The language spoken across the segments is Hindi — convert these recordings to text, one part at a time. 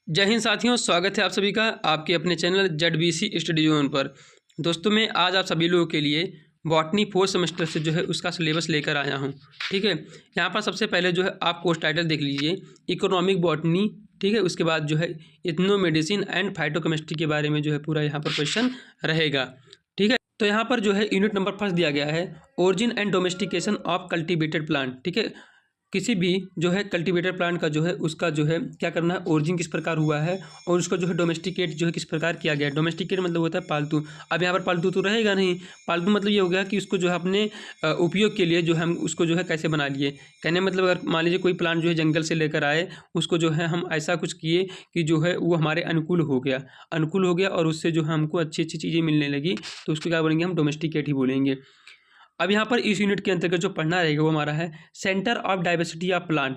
जय हिंद साथियों, स्वागत है आप सभी का आपके अपने चैनल ZBC स्टडी जोन पर। दोस्तों मैं आज आप सभी लोगों के लिए बॉटनी फोर्थ सेमेस्टर से जो है उसका सिलेबस लेकर आया हूं। ठीक है, यहाँ पर सबसे पहले जो है आप कोर्स टाइटल देख लीजिए, इकोनॉमिक बॉटनी। ठीक है, उसके बाद जो है इथनो मेडिसिन एंड फाइटोकेमिस्ट्री के बारे में जो है पूरा यहाँ पर क्वेश्चन रहेगा। ठीक है, तो यहाँ पर जो है यूनिट नंबर फर्स्ट दिया गया है, origin and domestication of cultivated plant. ठीक है, किसी भी जो है कल्टीवेटर प्लांट का जो है उसका जो है क्या करना है, ओरिजिन किस प्रकार हुआ है और उसको जो है डोमेस्टिकेट जो है किस प्रकार किया गया है। डोमेस्टिकेट मतलब होता है पालतू। अब यहाँ पर पालतू तो रहेगा नहीं, पालतू मतलब ये हो गया कि उसको जो है अपने उपयोग के लिए जो है हम उसको जो है कैसे बना लिए। कहने मतलब अगर मान लीजिए कोई प्लांट जो है जंगल से लेकर आए, उसको जो है हम ऐसा कुछ किए कि जो है वो हमारे अनुकूल हो गया और उससे जो है हमको अच्छी अच्छी चीज़ें मिलने लगी, तो उसको क्या बोलेंगे, हम डोमेस्टिकेट ही बोलेंगे। अब यहाँ पर इस यूनिट के अंतर्गत जो पढ़ना रहेगा वो हमारा है centre of diversity of plant.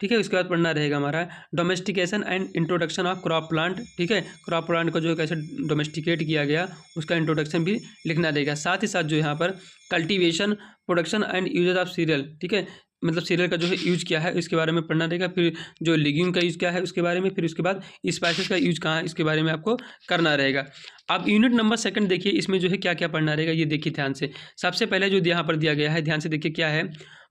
ठीक है, उसके बाद पढ़ना रहेगा हमारा domestication and introduction of crop plant. ठीक है, क्रॉप प्लांट को जो है कैसे डोमेस्टिकेट किया गया उसका इंट्रोडक्शन भी लिखना रहेगा। साथ ही साथ जो यहाँ पर cultivation, production and uses of cereal. ठीक है, मतलब सीरियल का जो है यूज क्या है इसके बारे में पढ़ना रहेगा। फिर जो लिग्यूम का यूज क्या है उसके बारे में, फिर उसके बाद स्पाइसेस का यूज कहाँ है इसके बारे में आपको करना रहेगा। अब यूनिट नंबर सेकंड देखिए, इसमें जो है क्या क्या पढ़ना रहेगा ये देखिए ध्यान से। सबसे पहले जो यहाँ पर दिया गया है ध्यान से देखिए क्या है,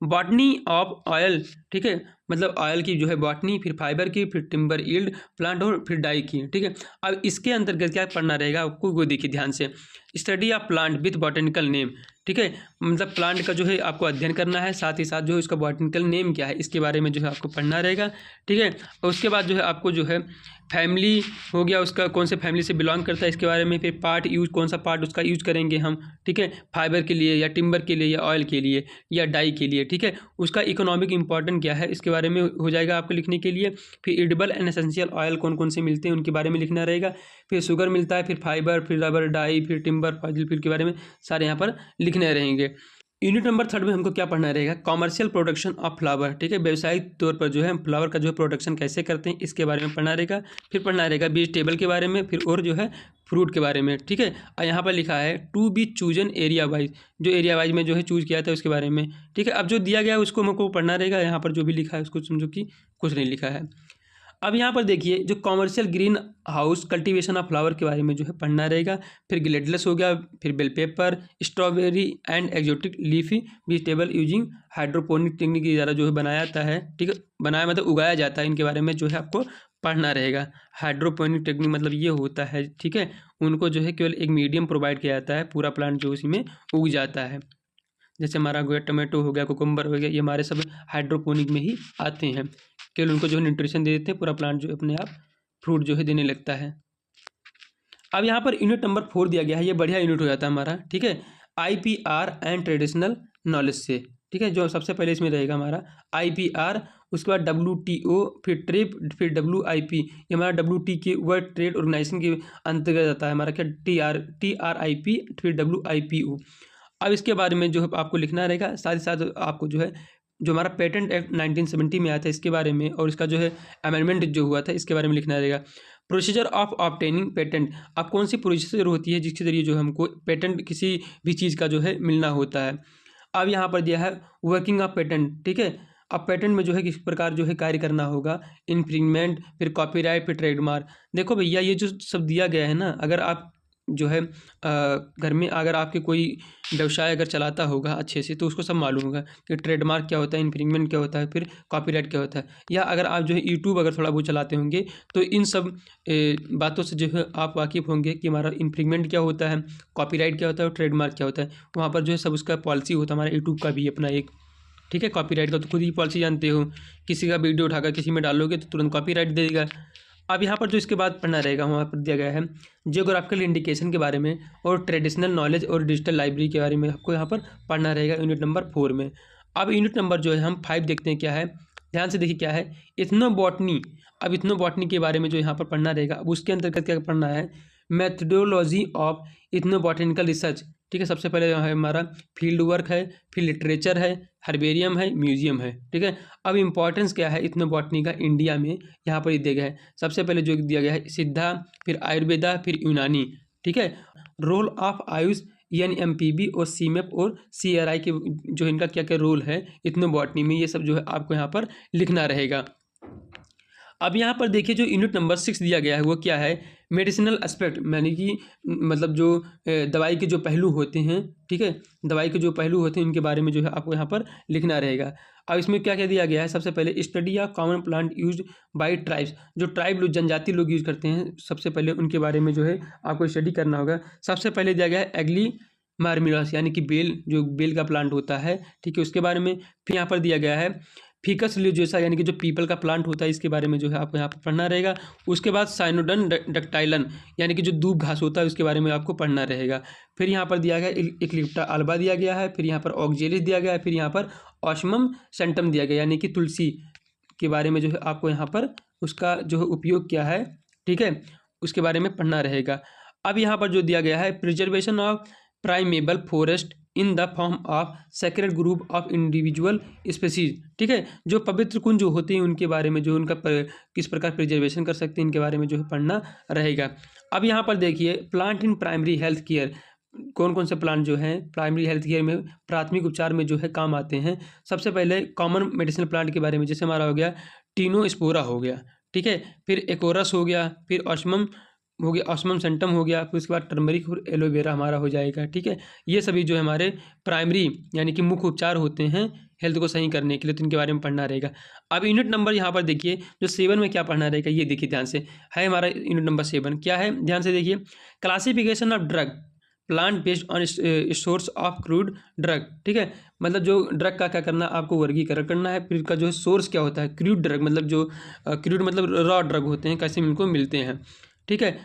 बॉटनी ऑफ ऑयल। ठीक है, मतलब ऑयल की जो है बॉटनी, फिर फाइबर की, फिर टिम्बर यील्ड प्लांट और फिर डाई की। ठीक है, अब इसके अंतर्गत क्या पढ़ना रहेगा आपको वो देखिए ध्यान से, study of plant with botanical name. ठीक है, मतलब प्लांट का जो है आपको अध्ययन करना है, साथ ही साथ जो है उसका बॉटनिकल नेम क्या है इसके बारे में जो है आपको पढ़ना रहेगा। ठीक है, और उसके बाद जो है आपको जो है फैमिली हो गया, उसका कौन से फैमिली से बिलोंग करता है इसके बारे में, फिर पार्ट यूज कौन सा पार्ट उसका यूज करेंगे हम। ठीक है, फाइबर के लिए या टिम्बर के लिए या ऑयल के लिए या डाई के लिए। ठीक है, उसका इकोनॉमिक इंपॉर्टेंट क्या है इसके बारे में हो जाएगा आपको लिखने के लिए। फिर एडिबल एंड एसेंशियल ऑयल कौन कौन से मिलते हैं उनके बारे में लिखना रहेगा। फिर शुगर मिलता है, फिर फाइबर, फिर रबर, डाई, फिर टिम्बर, फॉजिल फ्यूल के बारे में सारे यहाँ पर लिखने रहेंगे। यूनिट नंबर थर्ड में हमको क्या पढ़ना रहेगा, कॉमर्शियल प्रोडक्शन ऑफ फ्लावर। ठीक है, व्यवसायिक तौर पर जो है हम फ्लावर का जो है प्रोडक्शन कैसे करते हैं इसके बारे में पढ़ना रहेगा। फिर पढ़ना रहेगा वेजिटेबल के बारे में, फिर और जो है फ्रूट के बारे में। ठीक है, और यहाँ पर लिखा है to be chosen area wise, जो एरिया वाइज में जो है चूज किया था उसके बारे में। ठीक है, अब जो दिया गया है उसको हमको पढ़ना रहेगा, यहाँ पर जो भी लिखा है उसको समझो कि कुछ नहीं लिखा है। अब यहाँ पर देखिए जो commercial green house cultivation of flower के बारे में जो है पढ़ना रहेगा। फिर ग्लेडलेस हो गया, फिर bell pepper, strawberry and exotic leafy vegetable using hydroponic technique के द्वारा जो है बनाया जाता है। ठीक है, बनाया मतलब उगाया जाता है, इनके बारे में जो है आपको पढ़ना रहेगा। हाइड्रोपोनिक टेक्निक मतलब ये होता है, ठीक है, उनको जो है केवल एक मीडियम प्रोवाइड किया जाता है, पूरा प्लांट जो उसी में उग जाता है। जैसे हमारा हो गया टमाटो हो गया, कुकुम्बर हो गया, ये हमारे सब हाइड्रोपोनिक में ही आते हैं। केवल उनको जो है न्यूट्रिशन दे देते हैं, पूरा प्लांट जो अपने आप फ्रूट जो है देने लगता है। अब यहाँ पर यूनिट नंबर 4 दिया गया है, ये बढ़िया यूनिट हो जाता है हमारा। ठीक है, IPR एंड ट्रेडिशनल नॉलेज से। ठीक है, जो सबसे पहले इसमें रहेगा हमारा IPR, उसके बाद WTO, फिर ट्रिप, फिर WIP। ये हमारा WT के वर्ल्ड ट्रेड ऑर्गेनाइजेशन के अंतर्गत आता है हमारा क्या, TRIP, फिर WIPO। अब इसके बारे में जो है आपको लिखना रहेगा। साथ ही साथ आपको जो है जो हमारा पेटेंट एक्ट 1970 में आया था इसके बारे में, और इसका जो है अमेंडमेंट जो हुआ था इसके बारे में लिखना रहेगा। प्रोसीजर ऑफ ऑब्टेनिंग पेटेंट, अब कौन सी प्रोसीजर होती है जिसके जरिए जो है हमको पेटेंट किसी भी चीज़ का जो है मिलना होता है। अब यहाँ पर दिया है वर्किंग ऑफ पेटेंट। ठीक है, अब पेटेंट में जो है किस प्रकार जो है कार्य करना होगा, इन्फ्रिंजमेंट, फिर फिर ट्रेडमार्क। देखो भैया ये जो सब दिया गया है ना, अगर आप जो है घर में अगर आपके कोई व्यवसाय अगर चलाता होगा अच्छे से तो उसको सब मालूम होगा कि ट्रेडमार्क क्या होता है, इन्फ्रिंजमेंट क्या होता है, फिर कॉपीराइट क्या होता है। या अगर आप जो है यूट्यूब अगर थोड़ा बहुत चलाते होंगे तो इन सब बातों से जो है आप वाकिफ़ होंगे कि हमारा इन्फ्रिंजमेंट क्या होता है, कॉपीराइट क्या होता है और ट्रेडमार्क क्या होता है। वहाँ पर जो है सब उसका पॉलिसी होता है, हमारा यूट्यूब का भी अपना एक। ठीक है, कॉपीराइट का तो खुद ही पॉलिसी जानते हो, किसी का वीडियो उठाकर किसी में डालोगे तो तुरंत कॉपीराइट दे देगा। अब यहाँ पर जो इसके बाद पढ़ना रहेगा वहाँ पर दिया गया है जियोग्राफिकल इंडिकेशन के बारे में और ट्रेडिशनल नॉलेज और डिजिटल लाइब्रेरी के बारे में आपको यहाँ पर पढ़ना रहेगा यूनिट नंबर 4 में। अब यूनिट नंबर जो है हम 5 देखते हैं क्या है, ध्यान से देखिए क्या है, इथनोबॉटनी। अब इथनोबॉटनी के बारे में जो यहाँ पर पढ़ना रहेगा, अब उसके अंतर्गत क्या पढ़ना है, मेथडोलॉजी ऑफ इथनोबॉटनिकल रिसर्च। ठीक है, सबसे पहले यहाँ है हमारा फील्ड वर्क है, फिर लिटरेचर है, हर्बेरियम है, म्यूजियम है। ठीक है, अब इम्पॉर्टेंस क्या है इथनोबॉटनी का इंडिया में, यहाँ पर ये दिया गया है। सबसे पहले जो दिया गया है सिद्धा, फिर आयुर्वेदा, फिर यूनानी। ठीक है, रोल ऑफ आयुष, NMPB और CMAP और CRI के जो इनका क्या क्या रोल है इथनोबॉटनी में, ये सब जो है आपको यहाँ पर लिखना रहेगा। अब यहाँ पर देखिए जो यूनिट नंबर 6 दिया गया है वो क्या है, मेडिसिनल एस्पेक्ट, यानी कि मतलब जो दवाई के जो पहलू होते हैं, ठीक है, दवाई के जो पहलू होते हैं उनके बारे में जो है आपको यहाँ पर लिखना रहेगा। अब इसमें क्या क्या दिया गया है, सबसे पहले स्टडी या common plant used by tribes, जो ट्राइब लोग जनजाति लोग यूज़ करते हैं, सबसे पहले उनके बारे में जो है आपको स्टडी करना होगा। सबसे पहले दिया गया है एग्ली मार्मिलस, यानी कि बेल, जो बेल का प्लांट होता है, ठीक है, उसके बारे में। फिर यहाँ पर दिया गया है फिकस रिलीजियोसा, यानी कि जो पीपल का प्लांट होता है, इसके बारे में जो है आपको यहाँ पर पढ़ना रहेगा। उसके बाद साइनोडन डक्टाइलन, यानी कि जो दूब घास होता है उसके बारे में आपको पढ़ना रहेगा। फिर यहाँ पर दिया गया इक्लिप्टा अल्बा दिया गया है। फिर यहाँ पर ऑक्जेलिस दिया गया है। फिर यहाँ पर ऑस्मम सेंटम दिया गया, यानी कि तुलसी के बारे में जो है आपको यहाँ पर उसका जो है उपयोग क्या है, ठीक है, उसके बारे में पढ़ना रहेगा। अब यहाँ पर जो दिया गया है preservation of primeval forest in the form of sacred group of individual species, ठीक है, जो पवित्र कुंज जो होते हैं उनके बारे में जो उनका किस प्रकार प्रिजर्वेशन कर सकते हैं, इनके बारे में जो है पढ़ना रहेगा। अब यहाँ पर देखिए plant in primary health care, कौन कौन से प्लांट जो हैं प्राइमरी हेल्थ केयर में, प्राथमिक उपचार में जो है काम आते हैं। सबसे पहले कॉमन मेडिसिनल प्लांट के बारे में, जैसे हमारा हो गया टीनोस्पोरा हो गया, ठीक है, फिर एकोरस हो गया, फिर ऑस्मम हो गया, ऑस्मम सेंटम हो गया, फिर उसके बाद टर्मरिक और एलोवेरा हमारा हो जाएगा, ठीक है। ये सभी जो है हमारे प्राइमरी यानी कि मुख्य उपचार होते हैं हेल्थ को सही करने के लिए, तो इनके बारे में पढ़ना रहेगा। अब यूनिट नंबर यहाँ पर देखिए जो 7 में क्या पढ़ना रहेगा, ये देखिए ध्यान से, है हमारा यूनिट नंबर 7 क्या है, ध्यान से देखिए, classification of drug plant based on source of crude drug, ठीक है, मतलब जो ड्रग का क्या करना आपको वर्गीकरण करना है। फिर का जो है सोर्स क्या होता है, क्रूड ड्रग, मतलब जो क्रूड मतलब रॉ ड्रग होते हैं, कैसे इनको मिलते हैं, ठीक है,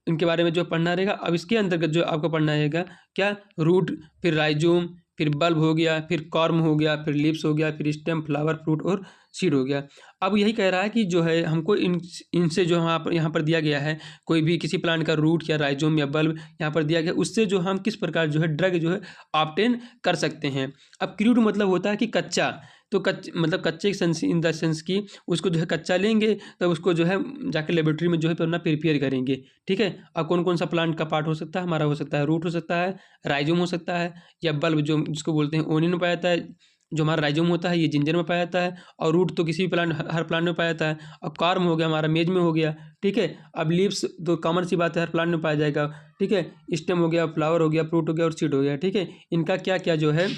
इनके बारे में जो पढ़ना रहेगा। अब इसके अंतर्गत जो आपको पढ़ना रहेगा क्या, रूट, फिर राइजोम, फिर बल्ब हो गया, फिर कॉर्म हो गया, फिर लिप्स हो गया, फिर स्टेम, फ्लावर, फ्रूट और सीड हो गया। अब यही कह रहा है कि जो है हमको इनसे जो यहाँ पर दिया गया है, कोई भी किसी प्लांट का रूट या राइजोम या बल्ब यहाँ पर दिया गया, उससे जो हम किस प्रकार जो है ड्रग जो है ऑब्टेन कर सकते हैं। अब क्रूड मतलब होता है कि कच्चा, तो मतलब कच्चे सेंस इन द सेंस की उसको जो है कच्चा लेंगे, तब उसको जो है जाकर लेबोरेटरी में जो है अपना प्रिपेयर करेंगे, ठीक है। अब कौन कौन सा प्लांट का पार्ट हो सकता है हमारा, हो सकता है रूट हो सकता है, राइजोम हो सकता है, या बल्ब जो जिसको बोलते हैं ओनियन में पाया जाता है, जो हमारा राइजोम होता है ये जिंजर में पाया जाता है, और रूट तो किसी भी प्लांट हर प्लांट में पाया जाता है। अब कार्म हो गया हमारा मेज में हो गया, ठीक है। अब लीव्स तो कॉमन सी बात है, हर प्लांट में पाया जाएगा, ठीक है। स्टेम हो गया, फ्लावर हो गया, फ्रूट हो गया और सीड हो गया, ठीक है। इनका क्या क्या जो है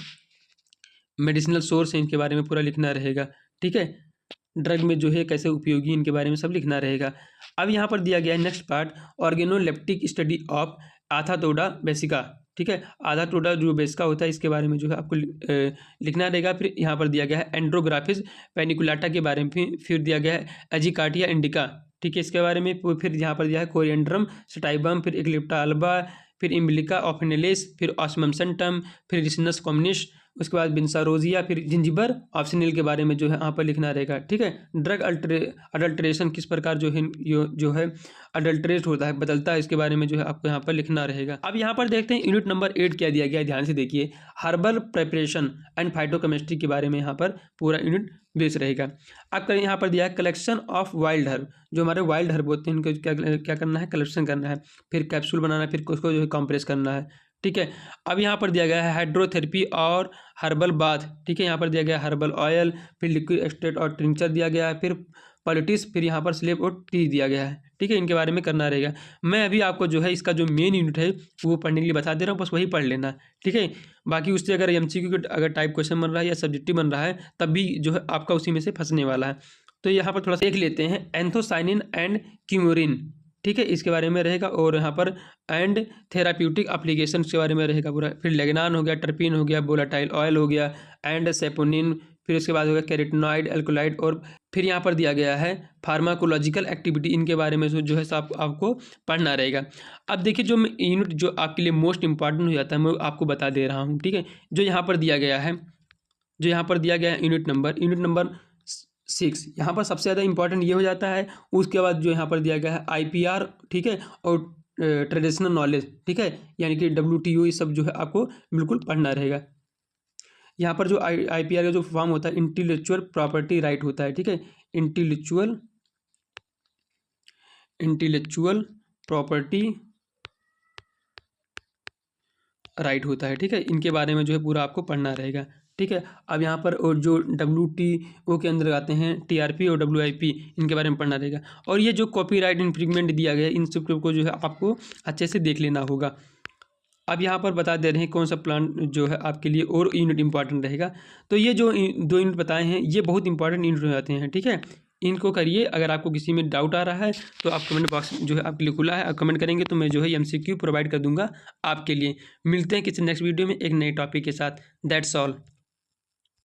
मेडिसिनल सोर्स है, इनके बारे में पूरा लिखना रहेगा, ठीक है। ड्रग में जो है कैसे उपयोगी, इनके बारे में सब लिखना रहेगा। अब यहाँ पर दिया गया है next part, organoleptic study of Adhatoda vasica, ठीक है, आथातोडा जो बेसिका होता है इसके बारे में जो है आपको लिखना रहेगा। फिर यहाँ पर दिया गया है एंड्रोग्राफिस पैनिकुलाटा के बारे में, फिर दिया गया है एजिकार्डिया इंडिका, ठीक है, इसके बारे में। फिर यहाँ पर दिया है कोरिएंड्रम स्टाइबम, फिर इक्लिप्टा अल्बा, फिर इम्बिलिका ऑफिनेलिस, फिर ऑस्मम सेंटम, फिर रिसिनस कॉम्युनिस, उसके बाद बिन्सारोजिया, फिर जिंजिबर ऑप्शनल के बारे में जो है यहाँ पर लिखना रहेगा, ठीक है। ड्रग अडल्ट्रेशन किस प्रकार जो है जो है अडल्ट्रेट होता है, बदलता है, इसके बारे में जो है आपको यहाँ पर लिखना रहेगा। अब यहाँ पर देखते हैं यूनिट नंबर 8 क्या दिया गया है, ध्यान से देखिए, हर्बल प्रिपरेशन एंड फाइटोकेमिस्ट्री के बारे में यहाँ पर पूरा यूनिट बेस रहेगा। अब यहाँ पर दिया है कलेक्शन ऑफ वाइल्ड हर्ब, जो हमारे वाइल्ड हर्ब होते हैं इनको क्या करना है, कलेक्शन करना है, फिर कैप्सूल बनाना है, फिर उसको जो है कॉम्प्रेस करना है, ठीक है। अब यहाँ पर दिया गया है हाइड्रोथेरेपी और हर्बल बाथ, ठीक है, यहाँ पर दिया गया है हर्बल ऑयल, फिर लिक्विड एक्सट्रैक्ट और टिंचर दिया गया है, फिर पॉलिटिक्स, फिर यहाँ पर स्लेब और टी दिया गया है, ठीक है, इनके बारे में करना रहेगा। मैं अभी आपको जो है इसका जो मेन यूनिट है वो पढ़ने के लिए बता दे रहा हूँ, बस वही पढ़ लेना, ठीक है। बाकी उससे अगर एमसीक्यू अगर टाइप क्वेश्चन बन रहा है या सब्जेक्टिव बन रहा है तब भी जो है आपका उसी में से फंसने वाला है। तो यहाँ पर थोड़ा सा देख लेते हैं, एंथोसाइनिन एंड क्यूमोरिन, ठीक है, इसके बारे में रहेगा, और यहाँ पर एंड थेराप्यूटिक एप्लीकेशन के बारे में रहेगा पूरा। फिर लेगनान हो गया, टर्पीन हो गया, वोलेटाइल ऑयल हो गया, एंड सेपोनिन, फिर उसके बाद हो गया कैरोटीनॉइड, एल्कोलाइड, और फिर यहाँ पर दिया गया है फार्माकोलॉजिकल एक्टिविटी, इनके बारे में जो है आपको पढ़ना रहेगा। अब देखिए जो यूनिट जो आपके लिए मोस्ट इंपॉर्टेंट हो जाता है मैं आपको बता दे रहा हूँ, ठीक है। जो यहाँ पर दिया गया है, जो यहाँ पर दिया गया है यूनिट नंबर 6, यहाँ पर सबसे ज़्यादा इंपॉर्टेंट ये हो जाता है। उसके बाद जो यहाँ पर दिया गया है IPR, ठीक है, और ट्रेडिशनल नॉलेज, ठीक है, यानी कि WTO, ये सब जो है आपको बिल्कुल पढ़ना रहेगा। यहाँ पर जो IPR का जो फॉर्म होता है इंटेलेक्चुअल प्रॉपर्टी राइट होता है, ठीक है, इंटेलेक्चुअल प्रॉपर्टी राइट होता है, ठीक है, इनके बारे में जो है पूरा आपको पढ़ना रहेगा, ठीक है। अब यहाँ पर और जो WTO के अंदर आते हैं TRP और WIP, इनके बारे में पढ़ना रहेगा। और ये जो कॉपीराइट इन्फ्रिंजमेंट दिया गया है, इन सब को जो है आपको अच्छे से देख लेना होगा। अब यहाँ पर बता दे रहे हैं कौन सा प्लान जो है आपके लिए और यूनिट इंपॉर्टेंट रहेगा। तो ये जो 2 यूनिट बताए हैं ये बहुत इंपॉर्टेंट यूनिट हो जाते हैं, ठीक है। इनको करिए। अगर आपको किसी में डाउट आ रहा है तो आप कमेंट बॉक्स जो है आपके लिए खुला है, आप कमेंट करेंगे तो मैं जो है MCQ प्रोवाइड कर दूंगा आपके लिए। मिलते हैं किसी नेक्स्ट वीडियो में एक नए टॉपिक के साथ। That's all.